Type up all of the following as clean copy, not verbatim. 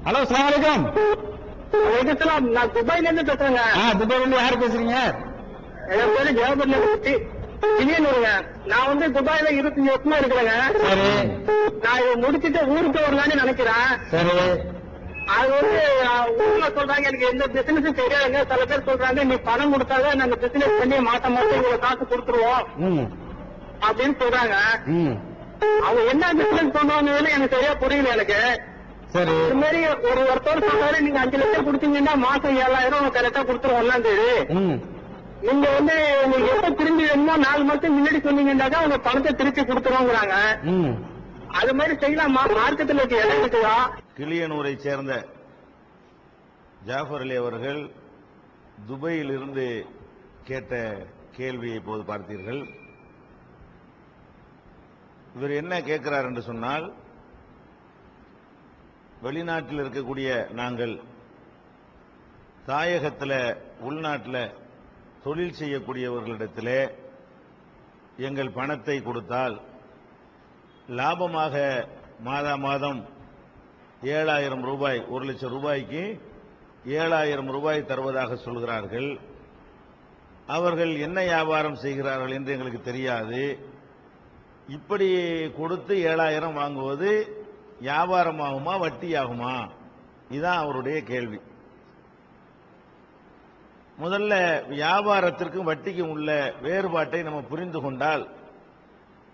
Hello, அஸ்ஸலாமு அலைக்கும். நான் துபாயில இருந்து பேசுறேங்க. துபாயில இருந்து யாரு பேசுறீங்க? என் பேரு ஜெயபர்ணி. நான் வந்து துபாயில 25 வருஷமா இருக்கிறேங்க. சரி. நான் இதை முடிச்சுட்டு ஊருக்கு வரலான்னு நினைக்கிறேன். சரி. அது வந்து ஊர்ல சொல்றாங்க எனக்கு எந்த பிசினஸும் தெரியாதுங்க. சில பேர் சொல்றாங்க நீ பணம் கொடுத்தாதான் நாங்க பிசினஸ் பண்ணி மாசம் இவ்வளவு காசு கொடுத்துருவோம் அப்படின்னு சொல்றாங்க. அவங்க என்ன பிசினஸ் பண்ணுவாங்கன்னு எனக்கு சரியா புரியல எனக்கு. சரி. இது மாதிரி ஒருத்தர் சொல்றாரு நீங்க 5 லட்சம் கொடுத்தீங்கன்னா மாசம் 7,000 கரெக்டா கொடுத்துருவோம் 1ஆம் தேதி. நீங்க வந்து நீங்க எப்ப திரும்பி வேணுமோ 4 மாசம் முன்னாடி சொன்னீங்கன்னாக்கா உங்க பணத்தை திருப்பி கொடுத்துருவோங்கிறாங்க. அது மாதிரி செய்யலாமா? மார்க்கெட்ல இருக்க இடம் இருக்குதா? கிளியனூரை சேர்ந்த ஜாஃபர் அலி அவர்கள் துபாயில் இருந்து கேட்ட கேள்வியை இப்போது பார்த்தீர்கள். இவர் என்ன கேட்கிறார் என்று சொன்னால், வெளிநாட்டில் இருக்கக்கூடிய நாங்கள் தாயகத்தில் உள்நாட்டில் தொழில் செய்யக்கூடியவர்களிடத்திலே எங்கள் பணத்தை கொடுத்தால் லாபமாக மாதா மாதம் 7,000 ரூபாய், 1 லட்சம் ரூபாய்க்கு 7,000 ரூபாய் தருவதாக சொல்கிறார்கள். அவர்கள் என்ன வியாபாரம் செய்கிறார்கள் என்று எங்களுக்கு தெரியாது. இப்படி கொடுத்து 7,000 வாங்குவது வியாபாரமாகுமா வட்டியாகுமா? இதுதான் அவருடைய கேள்வி. முதல்ல வியாபாரத்திற்கும் வட்டிக்கும் உள்ள வேறுபாட்டை நம்ம புரிந்து கொண்டால்,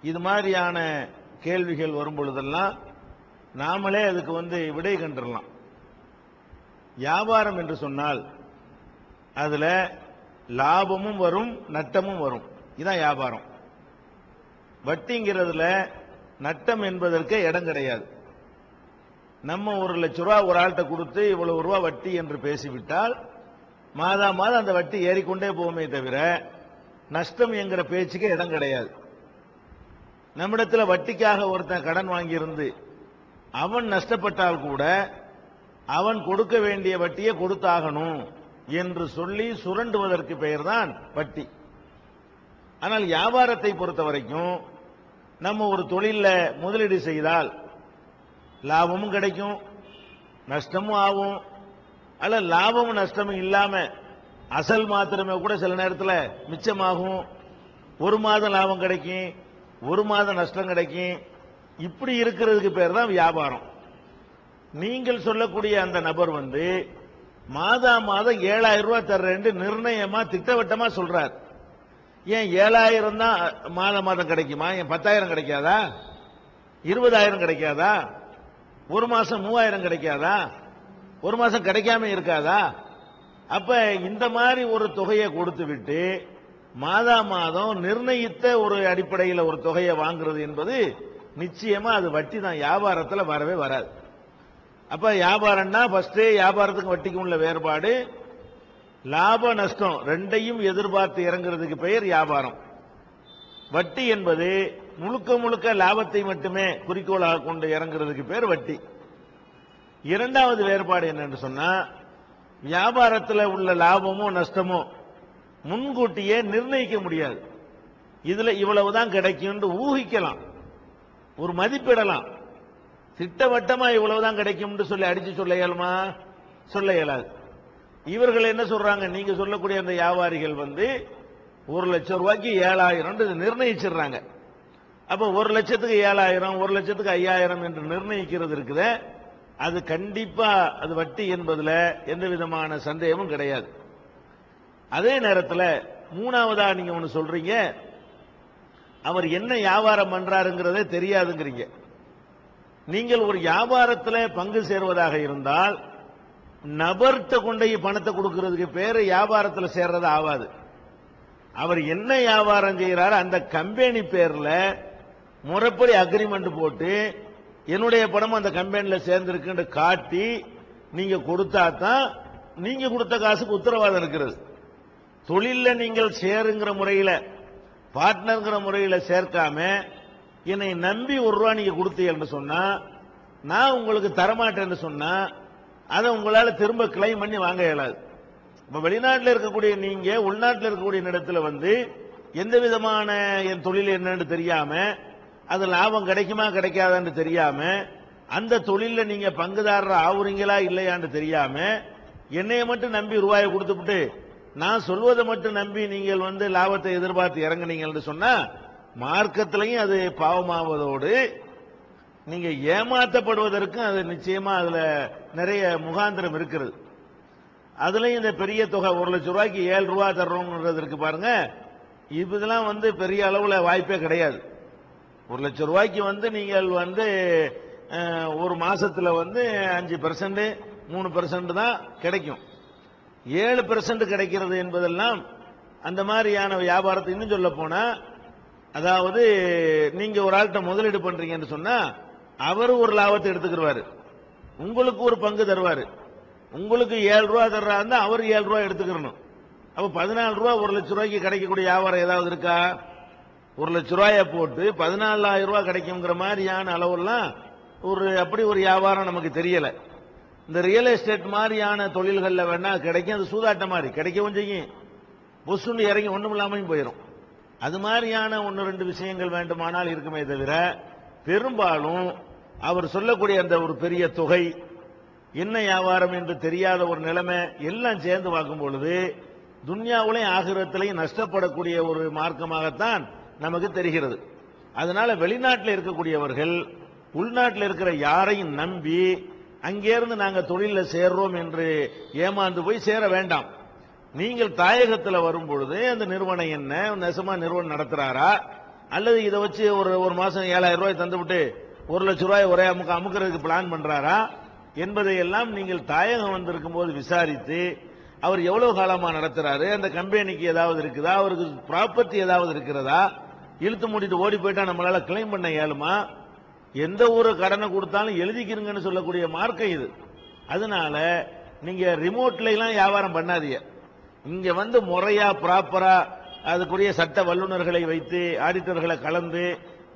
இது மாதிரியான கேள்விகள் வரும் பொழுதெல்லாம் நாமளே அதுக்கு விடை கண்டுடலாம். வியாபாரம் என்று சொன்னால் அதுல லாபமும் வரும் நட்டமும் வரும். இதுதான் வியாபாரம். வட்டிங்கிறதுல நட்டம் என்பதற்கு இடம் கிடையாது. நம்ம 1 லட்சம் ரூபாய் ஒரு ஆள்கிட்ட கொடுத்து இவ்வளவு ரூபாய் வட்டி என்று பேசிவிட்டால் மாதா மாதம் அந்த வட்டி ஏறிக்கொண்டே போகுமே தவிர நஷ்டம் என்கிற பேச்சுக்கு இடம் கிடையாது. நம்மிடத்தில் வட்டிக்காக ஒருத்தன் கடன் வாங்கியிருந்து அவன் நஷ்டப்பட்டால் கூட அவன் கொடுக்க வேண்டிய வட்டியை கொடுத்தாகணும் என்று சொல்லி சுரண்டுவதற்கு பெயர் தான் வட்டி. ஆனால் வியாபாரத்தை பொறுத்த வரைக்கும் நம்ம ஒரு தொழில முதலீடு செய்தால் லாபமும் கிடைக்கும் நஷ்டமும் ஆகும். அல்ல லாபமும் நஷ்டமும் இல்லாம அசல் மாத்திரமே கூட சில நேரத்தில் மிச்சமாகும். 1 மாதம் லாபம் கிடைக்கும், 1 மாதம் நஷ்டம் கிடைக்கும். இப்படி இருக்கிறதுக்கு பேர் தான் வியாபாரம். நீங்கள் சொல்லக்கூடிய அந்த நபர் மாதா மாதம் 7,000 ரூபாய் தர்றேன் நிர்ணயமா திட்டவட்டமா சொல்றார். ஏன் 7,000 தான் மாதம் கிடைக்குமா? ஏன் 10,000 கிடைக்காதா? 20,000 கிடைக்காதா? 1 மாசம் 3,000 கிடைக்காதா? 1 மாசம் கிடைக்காம இருக்காதா? அப்ப இந்த மாதிரி ஒரு தொகையை கொடுத்து விட்டு மாதா மாதம் நிர்ணயித்த ஒரு அடிப்படையில் ஒரு தொகையை வாங்குறது என்பது நிச்சயமா அது வட்டி தான். வியாபாரத்தில் வரவே வராது. அப்ப வியாபாரம்னா ஃபர்ஸ்ட் வியாபாரத்துக்கு வட்டிக்கும் உள்ள வேறுபாடு, லாப நஷ்டம் ரெண்டையும் எதிர்பார்த்து இறங்குறதுக்கு பெயர் வியாபாரம். வட்டி என்பது முழுக்க முழுக்க லாபத்தை மட்டுமே குறிக்கோளாக கொண்டு இறங்குறதுக்கு பேர் வட்டி. இரண்டாவது வேறுபாடு என்னன்னு சொன்னா, வியாபாரத்தில் உள்ள லாபமோ நஷ்டமோ முன்கூட்டியே நிர்ணயிக்க முடியாது. இதுல இவ்வளவுதான் கிடைக்கும் ஊகிக்கலாம், ஒரு மதிப்பிடலாம். திட்டவட்டமா இவ்வளவுதான் கிடைக்கும் சொல்லி அடிச்சு சொல்ல இயலுமா? சொல்ல இயலாது. இவர்கள் என்ன சொல்றாங்க? நீங்க சொல்லக்கூடிய அந்த வியாபாரிகள் 1 லட்சம் ரூபாய்க்கு 7,000 நிர்ணயிச்சிடுறாங்க. அப்ப 1 லட்சத்துக்கு 7,000, 1 லட்சத்துக்கு 5,000 என்று நிர்ணயிக்கிறது இருக்குது. அது கண்டிப்பா அது வட்டி என்பதுல எந்த விதமான சந்தேகமும் கிடையாது. அதே நேரத்தில் மூணாவதா நீங்க ஒன்னு சொல்றீங்க, அவர் என்ன வியாபாரம் பண்றாருங்கிறதே தெரியாதுங்கிறீங்க. நீங்கள் ஒரு வியாபாரத்தில் பங்கு சேர்வதாக இருந்தால் நபர்கிட்ட கொண்டு பணத்தை கொடுக்கிறதுக்கு பேரு வியாபாரத்தில் சேர்றது ஆகாது. அவர் என்ன வியாபாரம் செய்யறாரு அந்த கம்பெனி பேர்ல முறைப்படி அக்ரிமெண்ட் போட்டு என்னுடைய பணம் அந்த கம்பெனியில சேர்ந்திருக்கு காட்டி நீங்க கொடுத்தா தான் நீங்க கொடுத்த காசுக்கு உத்தரவாதம் இருக்கிறது. தொழில நீங்கள் சேருங்கிற முறையில பார்ட்னர்ங்கிற முறையில சேர்க்காம என்னை நம்பி 1 ரூபா நீங்க கொடுத்தீங்கன்னு சொன்னா நான் உங்களுக்கு தரமாட்டேன்னு சொன்னா அதை உங்களால திரும்ப கிளைம் பண்ணி வாங்க இயலாது. இப்ப வெளிநாட்டில் இருக்கக்கூடிய நீங்க உள்நாட்டில் இருக்கக்கூடிய இடத்துல எந்த விதமான என் தொழில் என்னன்னு தெரியாம அது லாபம் கிடைக்குமா கிடைக்காதான்னு தெரியாம அந்த தொழில நீங்க பங்குதாரர் ஆகுறீங்களா இல்லையான்னு தெரியாம என்னைய மட்டும் நம்பி ரூபாயை கொடுத்துவிட்டு நான் சொல்வதை மட்டும் நம்பி நீங்கள் வந்து லாபத்தை எதிர்பார்த்து இறங்குனீங்கன்னு சொன்னா மார்க்கத்திலையும் அது பாவமாவதோடு நீங்க ஏமாற்றப்படுவதற்கும் அது நிச்சயமா அதுல நிறைய முகாந்திரம் இருக்கிறது. அதுலயும் இந்த பெரிய தொகை 1 லட்சம் ரூபாய்க்கு 7 ரூபா தர்றோம்ன்றது இருக்கு பாருங்க, இதெல்லாம் வந்து பெரிய அளவுல வாய்ப்பே கிடையாது. 1 லட்சம் ரூபாய்க்கு வந்து நீங்கள் வந்து ஒரு மாசத்துல வந்து 5% 3% தான் கிடைக்கும். 7% கிடைக்கிறது என்பதெல்லாம் அந்த மாதிரியான வியாபாரத்தை இன்னும் சொல்ல போனா, அதாவது நீங்க ஒரு ஆள்கிட்ட முதலீடு பண்றீங்கன்னு சொன்னா அவரு ஒரு லாபத்தை எடுத்துக்கிறாரு, உங்களுக்கு ஒரு பங்கு தருவாரு. உங்களுக்கு 7 ரூபா தர்றாருந்தா அவர் 7 ரூபா எடுத்துக்கணும். அப்ப 14 ரூபா 1 லட்சம் ரூபாய்க்கு கிடைக்கக்கூடிய வியாபாரம் ஏதாவது இருக்கா? 1 லட்சம் ரூபாயை போட்டு 14,000 ரூபாய் கிடைக்குங்கிற மாதிரியான அளவுலாம் அப்படி ஒரு வியாபாரம் நமக்கு தெரியல. இந்த ரியல் எஸ்டேட் மாதிரியான தொழில்கள்ல வேணா கிடைக்கும், அது சூதாட்ட மாதிரி கிடைக்கவும் செய்யும், பொசுன்னு இறங்கி ஒண்ணும் இல்லாமையும் போயிடும். அது மாதிரியான 1-2 விஷயங்கள் வேண்டுமானால் இருக்குமே தவிர பெரும்பாலும் அவர் சொல்லக்கூடிய அந்த ஒரு பெரிய தொகை என்ன வியாபாரம் என்று தெரியாத ஒரு நிலைமை எல்லாம் சேர்ந்து பார்க்கும் பொழுது துன்யாவிலையும் ஆகிரத்திலையும் நஷ்டப்படக்கூடிய ஒரு மார்க்கமாகத்தான் நமக்கு தெரிகிறது. அதனால வெளிநாட்டில் இருக்கக்கூடியவர்கள் உள்நாட்டில் இருக்கிற யாரையும் நம்பி அங்கிருந்து நாங்க தொழில சேர்றோம் என்று ஏமாந்து போய் சேர வேண்டாம். நீங்கள் தாயகத்தில் வரும் பொழுது அந்த நிறுவனம் என்ன நெசமா நிறுவனம் நடத்துறாரா, அல்லது இதை வச்சு ஒரு மாசம் 7,000 ரூபாய் தந்துவிட்டு 1 லட்சம் ரூபாய் ஒரே அமுக்கிறதுக்கு பிளான் பண்றாரா என்பதையெல்லாம் நீங்கள் தாயகம் வந்திருக்கும் போது விசாரித்து அவர் எவ்வளவு காலமா நடத்துறாரு, அந்த கம்பெனிக்கு ஏதாவது இருக்குதா, அவருக்கு ப்ராப்பர்ட்டி ஏதாவது இருக்கிறதா, இழுத்து மூடிட்டு ஓடி போயிட்டா நம்மளால கிளைம் பண்ண இயலுமா, எந்த ஒரு கடனை கொடுத்தாலும் எழுதிக்கிறங்கன்னு சொல்லக்கூடிய மார்க்கம் இது. அதனால நீங்க ரிமோட்ல எல்லாம் வியாபாரம் பண்ணாதீங்க. இங்க வந்து முறையா ப்ராப்பரா அதுக்குரிய சட்ட வல்லுநர்களை வைத்து ஆடிட்டர்களை கலந்து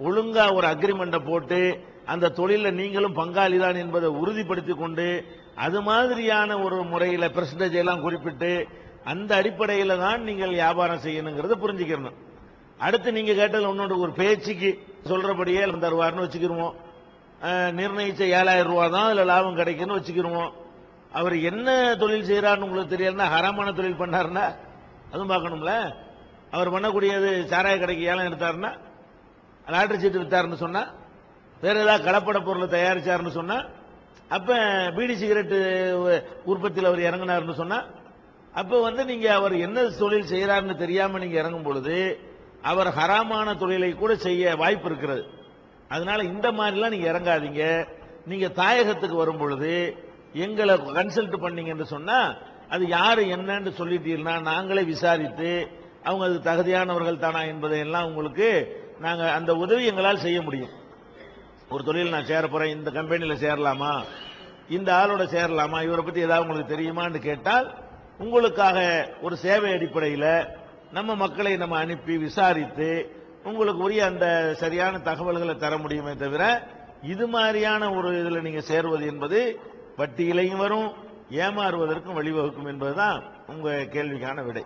ஒழுங்கா ஒரு அக்ரிமெண்ட போட்டு அந்த தொழில நீங்களும் பங்காளி தான் என்பதை உறுதிப்படுத்தி கொண்டு அது மாதிரியான ஒரு முறையில் பெர்சன்டேஜ் எல்லாம் குறிப்பிட்டு அந்த அடிப்படையில் தான் நீங்கள் வியாபாரம் செய்யணுங்கிறத புரிஞ்சுக்கணும். அடுத்து நீங்க கேட்டது ஒன்னொன்று ஒரு பேச்சுக்கு சொல்றபடியே தருவார்னு வச்சுக்கிருவோம். நிர்ணயிச்ச 7,000 ரூபாய் தான் அதுல லாபம் கிடைக்குன்னு வச்சுக்கிருவோம். அவர் என்ன தொழில் செய்யறாருன்னு உங்களுக்கு தெரியலன்னா ஹராமான தொழில் பண்ணாருன்னா அதுவும் பார்க்கணும்ல. அவர் பண்ணக்கூடியது சாராய கடைக்கு ஏலம் எடுத்தாருன்னா, லாட்டரி சீட்டு வித்தாருன்னு சொன்னா, வேற ஏதாவது கலப்பட பொருளை தயாரிச்சாருன்னு சொன்னா, அப்ப பீடி சிகரெட் உற்பத்தியில் அவர் இறங்கினார்னு சொன்னா, அப்ப வந்து நீங்க அவர் என்ன தொழில் செய்யறாருன்னு தெரியாம நீங்க இறங்கும் பொழுது அவர் ஹராமான தொழிலை கூட செய்ய வாய்ப்பு இருக்கிறது. அதனால இந்த மாதிரிலாம் நீங்க இறங்காதீங்க. நீங்க தாயகத்துக்கு வரும் பொழுது எங்களை கன்சல்ட் பண்ணீங்கன்னு சொன்னா அது யாரு என்னன்னு சொல்லிட்டீங்கன்னா நாங்களே விசாரித்து அவங்க அது தகுதியானவர்கள் தானா என்பதை எல்லாம் உங்களுக்கு நாங்க அந்த உதவி எங்களால் செய்ய முடியும். ஒரு தொழில் நான் சேர போறேன், இந்த கம்பெனியில சேரலாமா, இந்த ஆளோட சேரலாமா, இவரை பத்தி ஏதாவது உங்களுக்கு தெரியுமான்னு கேட்டால் உங்களுக்காக ஒரு சேவை அடிப்படையில் நம்ம மக்களை நம்ம அனுப்பி விசாரித்து உங்களுக்கு உரிய அந்த சரியான தகவல்களை தர முடியுமே தவிர இது மாதிரியான ஒரு இதுல நீங்க சேர்வது என்பது வட்டியிலையும் வரும், ஏமாறுவதற்கும் வழிவகுக்கும் என்பதுதான் உங்க கேள்விக்கான விடை.